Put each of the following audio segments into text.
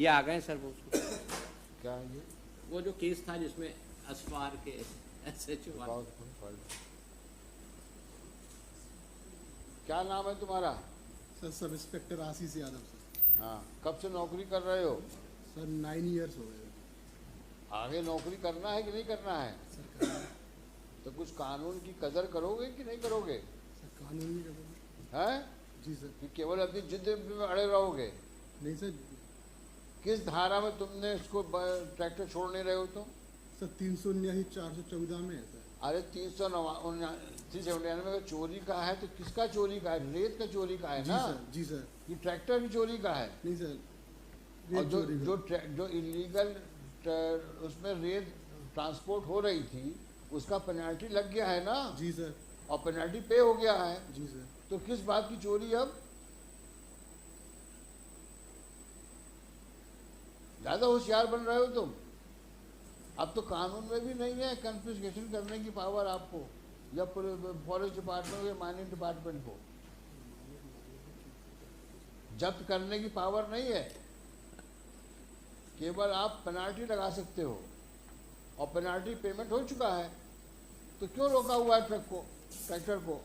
ये आ गए सर वो क्या है ये? वो जो केस था जिसमें असवार के SHO वाला। क्या नाम है तुम्हारा? सर सब इंस्पेक्टर आशीष यादव सर। हाँ, कब से नौकरी कर रहे हो? सर 9 इयर्स हो गए आगे नौकरी करना है कि नहीं करना है? सर। करना है। तो कुछ कानून की कदर करोगे कि नहीं करोगे? सर कानून नहीं करोगे? हैं? जी सर। कि केवल अपनी जिद में अड़े रहोगे? नहीं सर। किस धारा में तुमने इसको ट्रैक्टर छोड़ नहीं रहे हो तुम? सर 379 414 में है सर। अरे 397 का चोरी का है तो किसका चोरी का है? रेत का चोरी का है जी ना? सर। जी सर। ये ट्रैक्टर की चोरी का है। नहीं सर। और रेत जो चोरी जो का। जो इलीगल उसमें रेत ट्रांसपोर्ट हो रही थी उसका पेनल्टी लग गया है ना? जी सर। और पेनल्टी पे हो गया है। जी सर। तो किस बात की चोरी अब? ज्यादा होशियार बन रहे हो तुम। अब तो कानून में भी नहीं है कन्फिस्केशन करने की पावर आपको, या फॉरेस्ट डिपार्टमेंट या माइनिंग डिपार्टमेंट को जब्त करने की पावर नहीं है। केवल आप पेनाल्टी लगा सकते हो और पेनाल्टी पेमेंट हो चुका है। तो क्यों रोका हुआ है ट्रैक्टर को?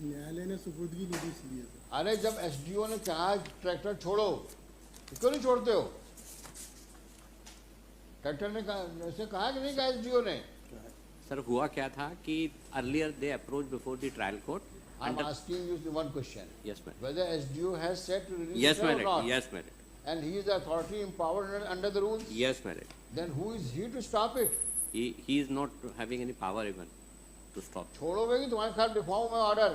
न्यायालय ने सुपुर्दगी दी थी इसलिए सर। अरे जब SDO ने कहा ट्रैक्टर छोड़ो तो क्यों नहीं छोड़ते हो? ट्रैक्टर ने कहा कि नहीं कहा SDO ने? सर हुआ क्या था कि earlier they approach before the trial court. I'm asking you one question. Yes, madam. Whether SDO has said to release Yes, it or madam. not? Yes, madam. And he is the authority empowered under the rules? Yes, madam. Then who is he to stop it? He is not having any power even to stop. छोड़ोगे कि तुम्हारे खिलाफ deform में order?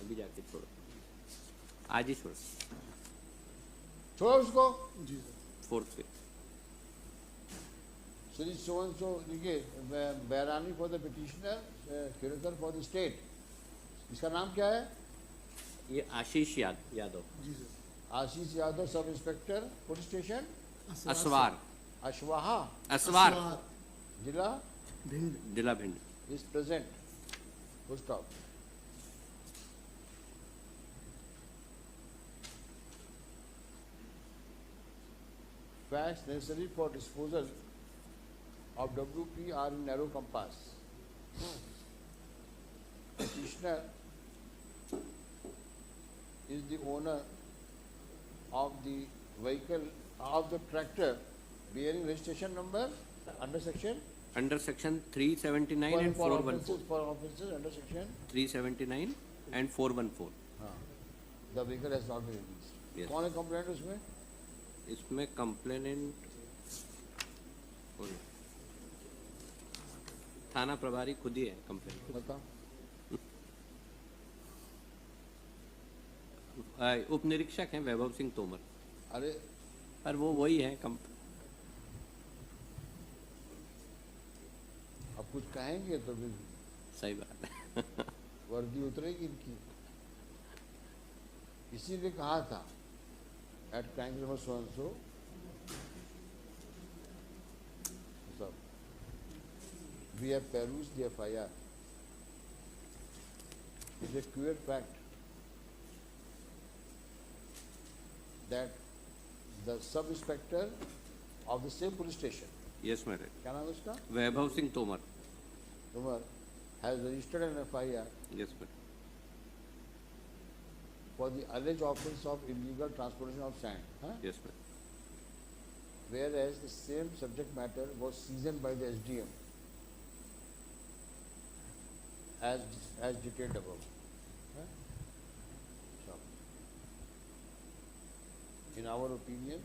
अभी जाके छोड़ो, आज ही छोड़ो, छोड़ो उसको। जी सर। 4th पे। श्री so and so देखिए, बैरानी for the petitioner, curator for the state. इसका नाम क्या है? ये आशीष यादव। जी sir. Ashish Yadav, sub inspector police station Aswar. अश्वाहा, असवार जिला भिंड। जिला Bhind. is present. Full stop. Facts necessary for disposal of WP are in narrow compass. Petitioner is the owner of the vehicle, of the tractor bearing registration number under section Under section 379 and for 414. offences under section 379 and 414. हाँ, the vehicle has not been released. Yes. कौन है complaint उसमें? इसमें complainant थाना प्रभारी खुद ही है complainant. बताओ। उप निरीक्षक हैं वैभव सिंह तोमर। अरे पर वो वही है अब कुछ कहेंगे तो फिर सही बात है। वर्दी उतरेगी इनकी। किसी ने कहा था at crime number so and so, सब we have perused the FIR. It is a clear fact that the sub-inspector of the same police station, yes madam, क्या नाम है उसका? Vaibhav Singh Tomar. Tomar, has registered an FIR yes madam. for the alleged offence of illegal transportation of sand, huh? Yes madam. Whereas the same subject matter was seasoned by the SDM as detailed above. Huh? So, in our opinion,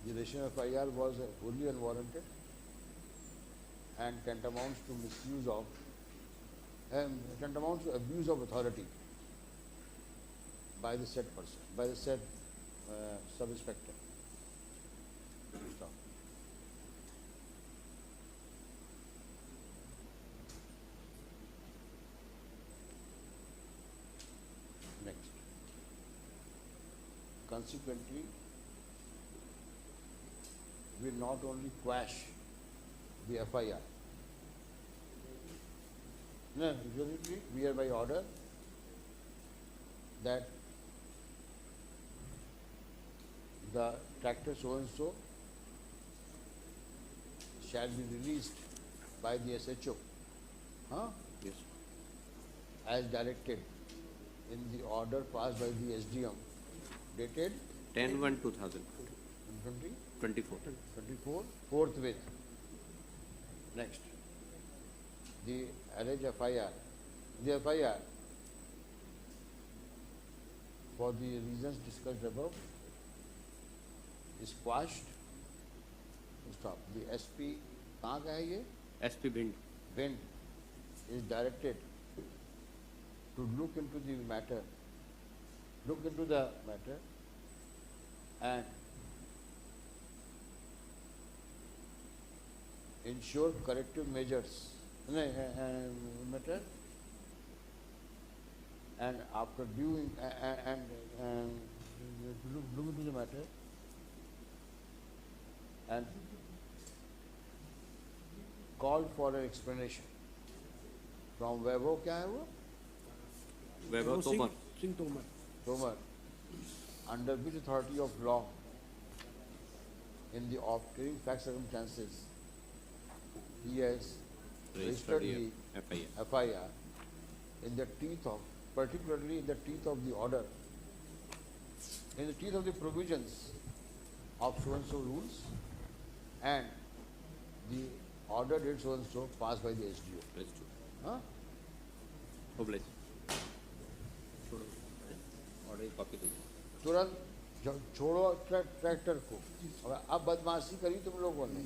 the registration of FIR was wholly unwarranted and tantamounts to misuse of, tantamounts to abuse of authority by the said person, by the said sub-inspector. Stop. Next. Consequently, will not only quash the FIR. No, usually we are by order that the tractor so and so shall be released by the SHO, huh? Yes. As directed in the order passed by the SDM dated 10/1/2024. 24, forthwith. Next, the alleged FIR. The FIR, for the reasons discussed above, is quashed. Stop. The SP, कहाँ का है ये? SP Bhind. Bent is directed to look into the matter and ensure corrective measures matter, and after due and look into the matter and called for an explanation from Vaibhav, क्या है वो? Vaibhav Tomar. Singh Tomar Tomar, under which authority of law, in the obtaining fact circumstances, he has registered the FIR. FIR in the teeth of, particularly in the teeth of the order, in the teeth of the provisions of so and so rules, and the order date so and so passed by the SDO. Let's do. Huh? Oblige. Order copy दो. तुरंत छोड़ो tractor को। अब बदमाशी करी तुम लोगों ने।